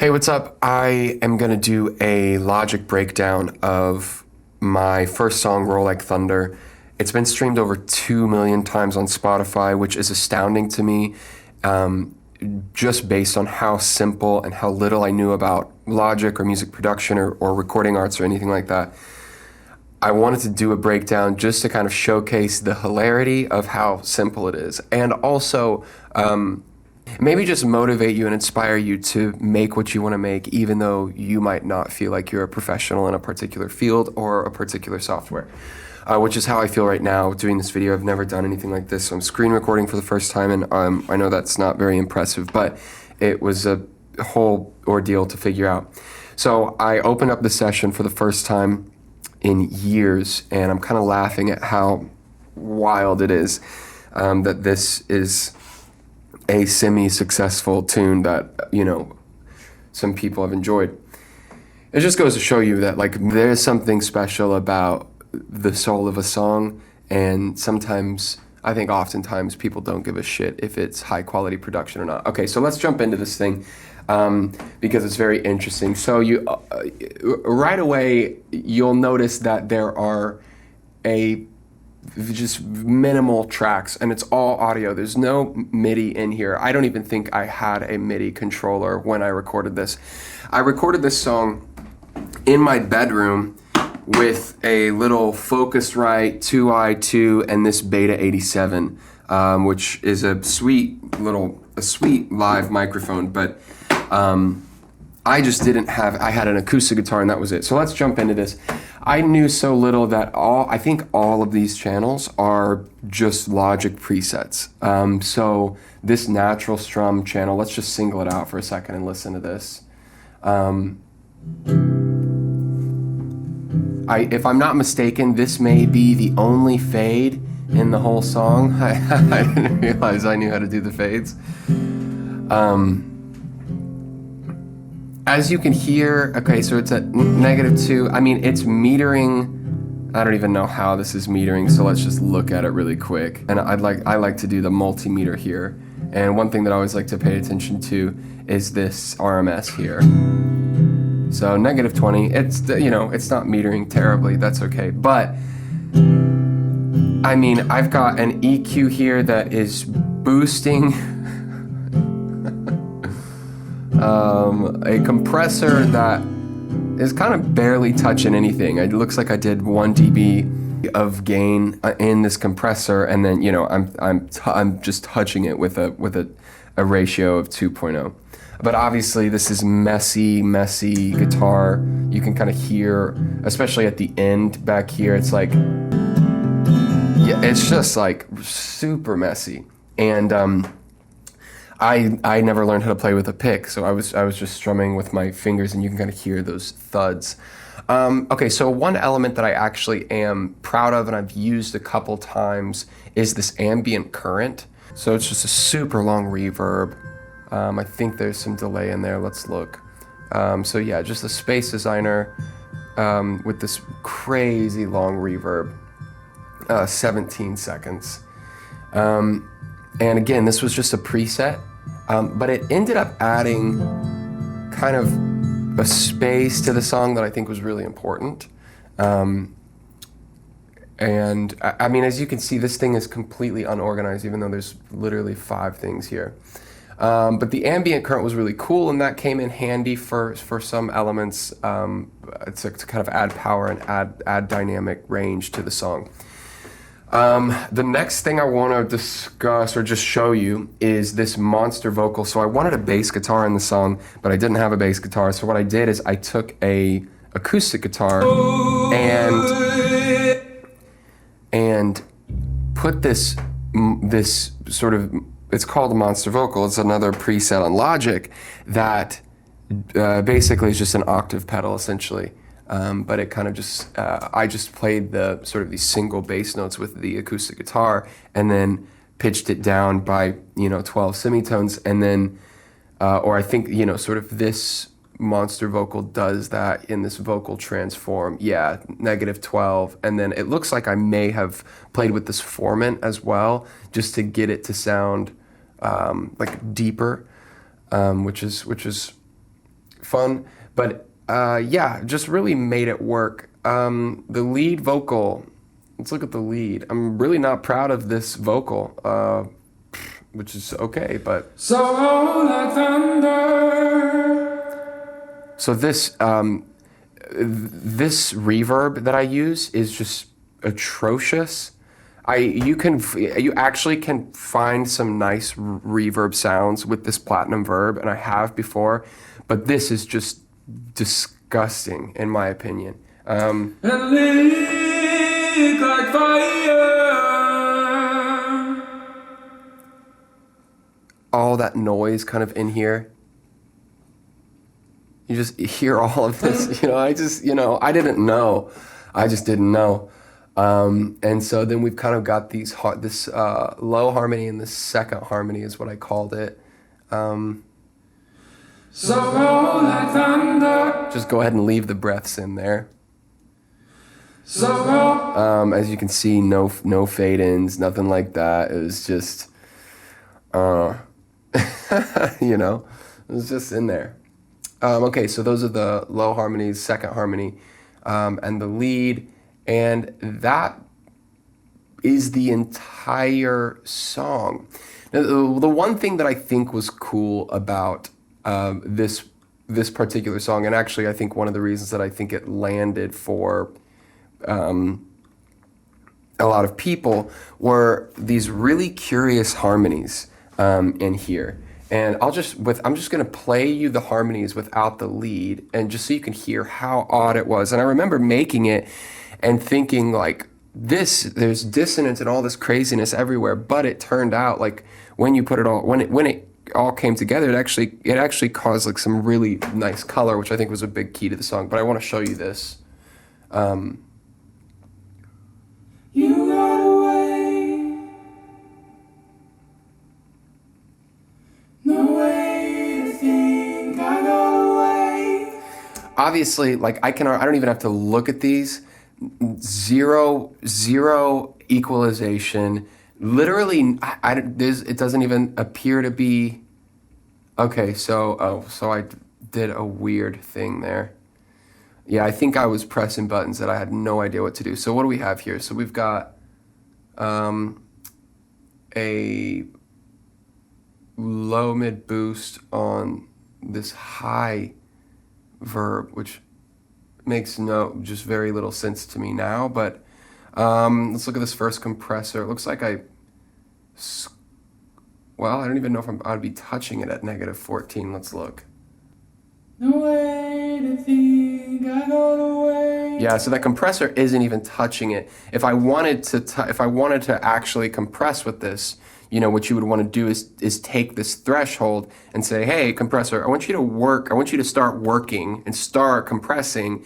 Hey, what's up? I am gonna do a Logic breakdown of my first song, Roll Like Thunder. It's been streamed over 2 million times on Spotify, which is astounding to me, just based on how simple and how little I knew about Logic or music production or recording arts or anything like that. I wanted to do a breakdown just to kind of showcase the hilarity of how simple it is, and also maybe just motivate you and inspire you to make what you want to make, even though you might not feel like you're a professional in a particular field or a particular software, which is how I feel right now doing this video. I've never done anything like this, so I'm screen recording for the first time, and I know that's not very impressive, but it was a whole ordeal to figure out. So I opened up the session for the first time in years, and I'm kind of laughing at how wild it is that this is a semi-successful tune that, you know, some people have enjoyed. It just goes to show you that, like, there's something special about the soul of a song, and sometimes, I think oftentimes, people don't give a shit if it's high quality production or not. Okay, so let's jump into this thing because it's very interesting. So you right away, you'll notice that there are just minimal tracks, and it's all audio. There's no MIDI in here. I don't even think I had a MIDI controller when I recorded this. I recorded this song in my bedroom with a little Focusrite 2i2 and this Beta 87, which is a sweet live microphone, but I just didn't have, I had an acoustic guitar and that was it. So let's jump into this. I knew so little that I think all of these channels are just Logic presets. So this natural strum channel, let's just single it out for a second and listen to this. If I'm not mistaken, this may be the only fade in the whole song. I didn't realize I knew how to do the fades. As you can hear, okay, so it's at -2. I mean, it's metering. I don't even know how this is metering, so let's just look at it really quick. And I like to do the multimeter here. And one thing that I always like to pay attention to is this RMS here. So -20, it's, you know, it's not metering terribly, that's okay. But, I mean, I've got an EQ here that is boosting a compressor that is kind of barely touching anything. It looks like I did 1 dB of gain in this compressor, and then, you know, I'm just touching it with a ratio of 2.0. But obviously this is messy guitar. You can kind of hear, especially at the end back here, it's like, yeah, it's just like super messy. And I never learned how to play with a pick, so I was just strumming with my fingers, and you can kind of hear those thuds. Okay, so one element that I actually am proud of and I've used a couple times is this ambient current. So it's just a super long reverb. I think there's some delay in there, let's look. So yeah, just the Space Designer with this crazy long reverb, 17 seconds. And again, this was just a preset. But it ended up adding kind of a space to the song that I think was really important. And I mean, as you can see, this thing is completely unorganized, even though there's literally 5 things here. But the ambient current was really cool, and that came in handy for some elements to kind of add power and add dynamic range to the song. The next thing I want to discuss or just show you is this monster vocal. So I wanted a bass guitar in the song, but I didn't have a bass guitar. So what I did is I took a acoustic guitar and put this sort of, it's called a monster vocal. It's another preset on Logic that basically is just an octave pedal essentially. But it kind of just, I just played the sort of these single bass notes with the acoustic guitar and then pitched it down by, you know, 12 semitones, and then, or I think, you know, sort of this monster vocal does that in this vocal transform. Yeah, -12, and then it looks like I may have played with this formant as well, just to get it to sound like deeper, which is fun. But yeah, just really made it work. The lead vocal, let's look at the lead. I'm really not proud of this vocal, which is okay, but. So like thunder. So this reverb that I use is just atrocious. You actually can find some nice reverb sounds with this platinum verb, and I have before, but this is just disgusting in my opinion. And leak like fire. All that noise kind of in here. You just hear all of this, I didn't know. I just didn't know. And so then we've kind of got this low harmony and this second harmony is what I called it. So like thunder. Just go ahead and leave the breaths in there. So as you can see, no fade-ins, nothing like that. It was just, it was just in there. Okay, so those are the low harmonies, second harmony, and the lead. And that is the entire song. Now, the one thing that I think was cool about this particular song, and actually I think one of the reasons that I think it landed for a lot of people, were these really curious harmonies in here. And I'm just gonna play you the harmonies without the lead, and just so you can hear how odd it was. And I remember making it and thinking like, there's dissonance and all this craziness everywhere, but it turned out like when it all came together, it actually caused like some really nice color, which I think was a big key to the song. But I want to show you this. You got away, no way to think I got away. Obviously, like I don't even have to look at these. Zero equalization. Literally, it doesn't even appear to be. Okay, so I did a weird thing there. Yeah, I think I was pressing buttons that I had no idea what to do. So what do we have here? So we've got a low mid boost on this high verb, which makes just very little sense to me now, but let's look at this first compressor. It looks like I don't even know if I'd be touching it at -14. Let's look. No way to think I got away. Yeah, so that compressor isn't even touching it. If I wanted to actually compress with this, what you would want to do is take this threshold and say, hey, compressor, I want you to start working and start compressing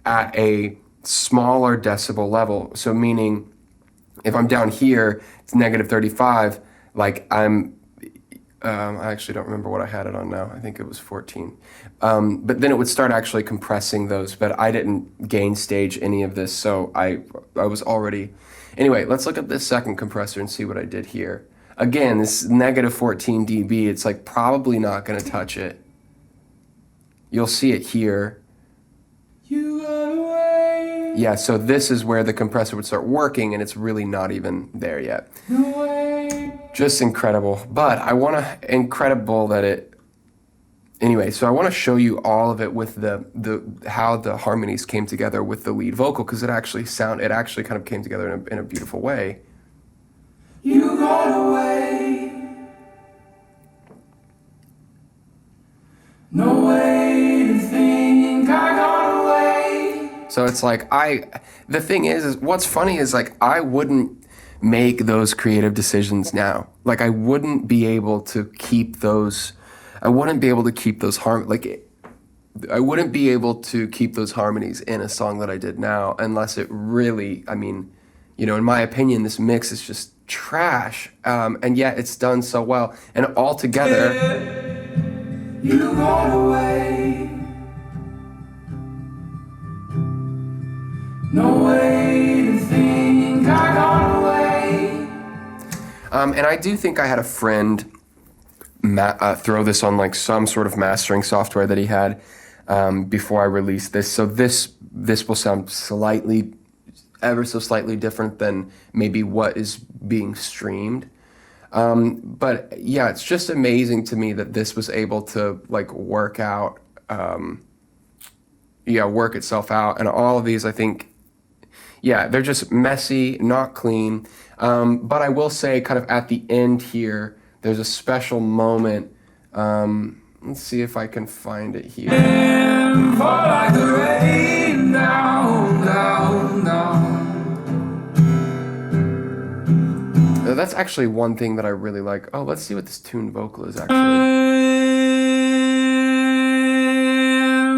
at a smaller decibel level. So meaning, if I'm down here, it's -35, like I actually don't remember what I had it on now. I think it was 14. But then it would start actually compressing those, but I didn't gain stage any of this, so I was already... Anyway, let's look at this second compressor and see what I did here. Again, this -14 dB, it's like probably not gonna touch it. You'll see it here. You got away. Yeah, so this is where the compressor would start working, and it's really not even there yet. No way. Just incredible. But I incredible that it... Anyway, so I want to show you all of it with how the harmonies came together with the lead vocal, because it actually kind of came together in a beautiful way. You got away. No way to think I got away. So it's like the thing is what's funny is like I wouldn't make those creative decisions now. Like I wouldn't be able to keep those. I wouldn't be able to keep those I wouldn't be able to keep those harmonies in a song that I did now unless it really. I mean, in my opinion, this mix is just trash, and yet it's done so well, and all together. You got away. No way to think I got away. And I do think I had a friend throw this on like some sort of mastering software that he had. before I release this. So this will sound slightly, ever so slightly different than maybe what is being streamed. But yeah, it's just amazing to me that this was able to like work itself out. And all of these, I think, yeah, they're just messy, not clean. But I will say kind of at the end here, there's a special moment. Let's see if I can find it here. And fall like the rain down, down, down. That's actually one thing that I really like. Oh, let's see what this tuned vocal is actually.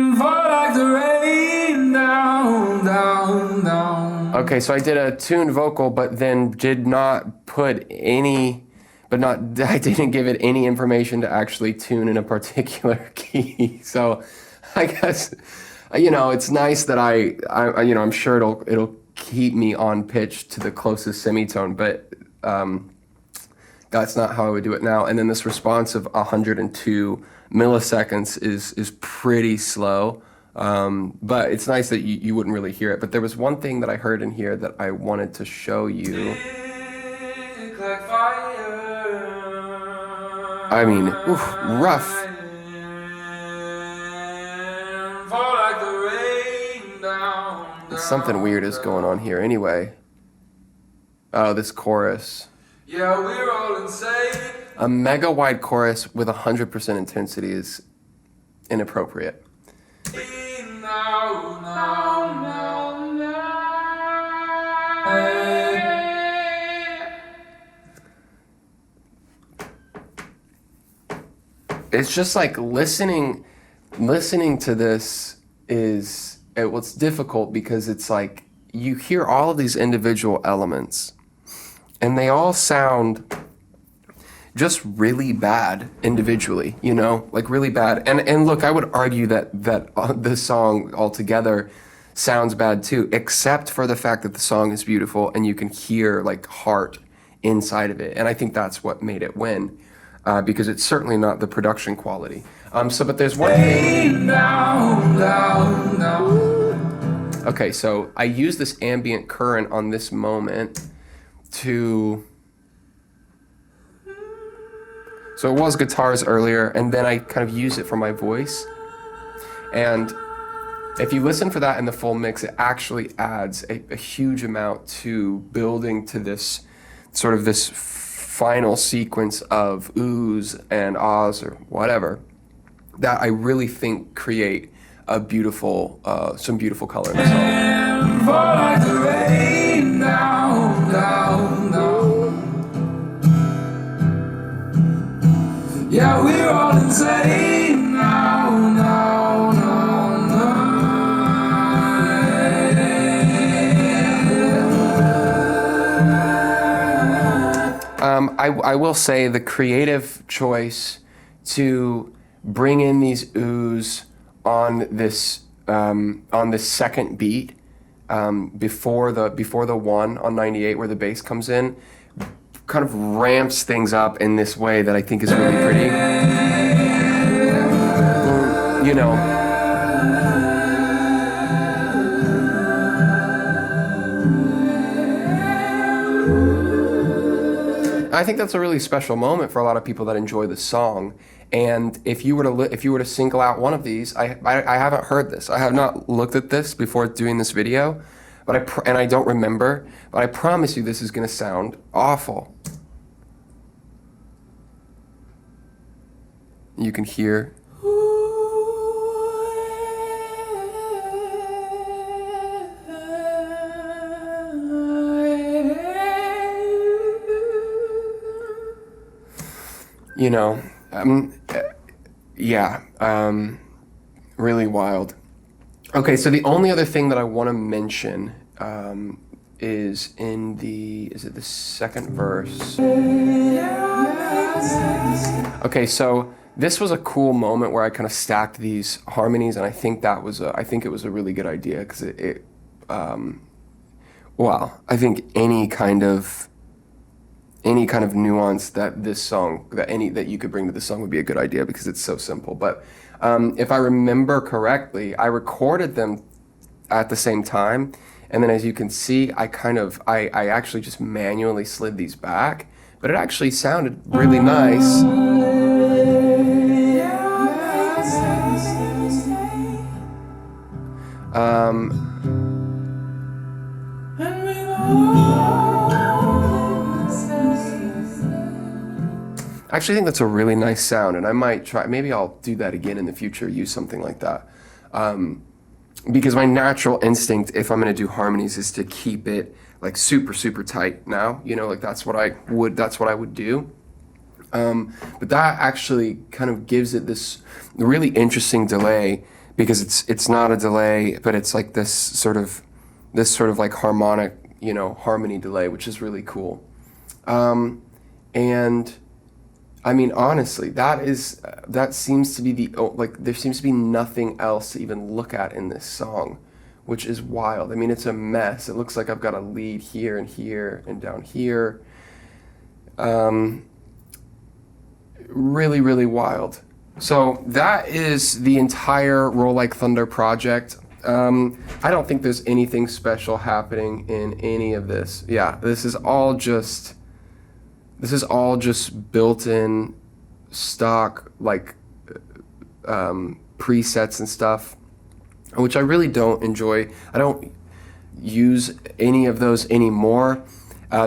And fall like the rain down, down, down. Okay, so I did a tuned vocal, but then did not put any, I didn't give it any information to actually tune in a particular key. So I guess, it's nice that I'm sure it'll keep me on pitch to the closest semitone, but that's not how I would do it now. And then this response of 102 milliseconds is pretty slow. But it's nice that you wouldn't really hear it. But there was one thing that I heard in here that I wanted to show you. I mean, rough. Something weird is going on here anyway. Oh, this chorus. Yeah, we're all insane. A mega wide chorus with 100% intensity is inappropriate. It's just like listening to this it's difficult because it's like you hear all of these individual elements and they all sound just really bad individually, like really bad. And look, I would argue that this song altogether sounds bad too, except for the fact that the song is beautiful and you can hear like heart inside of it. And I think that's what made it win, because it's certainly not the production quality. But there's one thing. Okay, so I use this ambient current on this moment to. So it was guitars earlier, and then I kind of use it for my voice. And if you listen for that in the full mix, it actually adds a huge amount to building to this sort of this final sequence of oohs and ahs or whatever that I really think create a beautiful, some beautiful color in the song. And fall like the rain down, down, down. Yeah, we're all insane now, now, now, now. I will say the creative choice to bring in these oohs on this second beat before the one on 98 where the bass comes in kind of ramps things up in this way that I think is really pretty. I think that's a really special moment for a lot of people that enjoy the song. And if you were to single out one of these, I haven't heard this. I have not looked at this before doing this video, but I don't remember. But I promise you, this is going to sound awful. You can hear. Really wild. Okay, so the only other thing that I want to mention is in the second verse. Okay, so this was a cool moment where I kind of stacked these harmonies, and I think it was a really good idea because I think any kind of nuance that you could bring to this song would be a good idea because it's so simple. But If I remember correctly, I recorded them at the same time, and then as you can see, I actually just manually slid these back, but it actually sounded really nice. I actually think that's a really nice sound, and I might try, maybe I'll do that again in the future, use something like that. Because my natural instinct, if I'm gonna do harmonies, is to keep it like super, super tight now, you know, like that's what I would do. But that actually kind of gives it this really interesting delay, because it's not a delay, but it's like this sort of like harmonic, you know, harmony delay, which is really cool. And I mean, honestly, that seems to be there seems to be nothing else to even look at in this song, which is wild. I mean, it's a mess. It looks like I've got a lead here and down here. Really, really wild. So that is the entire Roll Like Thunder project. I don't think there's anything special happening in any of this. Yeah, this is all just built-in stock, like presets and stuff, which I really don't enjoy. I don't use any of those anymore,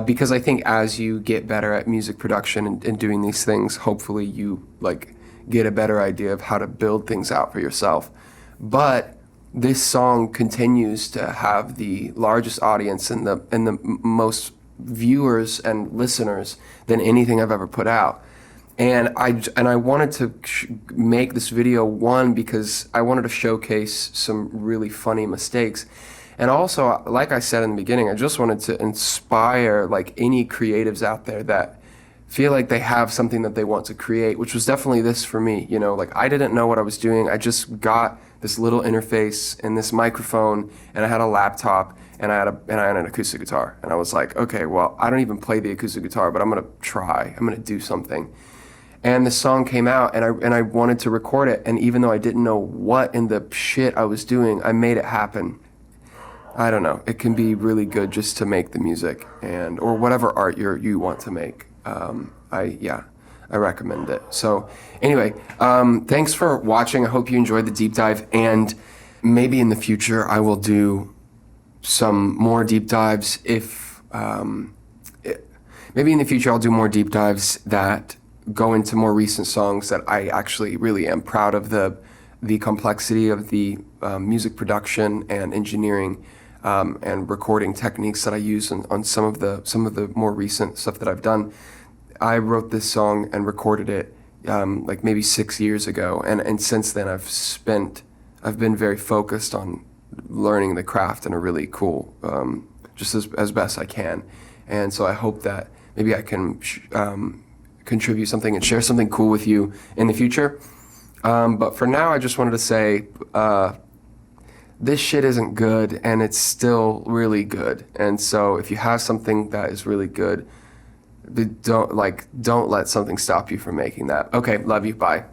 because I think as you get better at music production and doing these things, hopefully you like get a better idea of how to build things out for yourself. But this song continues to have the largest audience and the most viewers and listeners than anything I've ever put out. And I wanted to make this video, one, because I wanted to showcase some really funny mistakes. And also, like I said in the beginning, I just wanted to inspire like any creatives out there that feel like they have something that they want to create, which was definitely this for me. You know, like I didn't know what I was doing. I just got this little interface and this microphone, and I had a laptop, and I had an acoustic guitar. And I was like, okay, well, I don't even play the acoustic guitar, but I'm gonna try. I'm gonna do something. And the song came out, and I wanted to record it. And even though I didn't know what in the shit I was doing, I made it happen. I don't know. It can be really good just to make the music or whatever art you want to make. I recommend it. So anyway, thanks for watching. I hope you enjoyed the deep dive, and maybe in the future I will do some more deep dives. Maybe in the future I'll do more deep dives that go into more recent songs that I actually really am proud of the complexity of the music production and engineering and recording techniques that I use on some of the more recent stuff that I've done. I wrote this song and recorded it like maybe 6 years ago, and since then I've been very focused on learning the craft in a really cool, just as best I can. And so I hope that maybe I can contribute something and share something cool with you in the future. But for now, I just wanted to say, this shit isn't good, and it's still really good. And so if you have something that is really good, don't let something stop you from making that. Okay, love you, bye.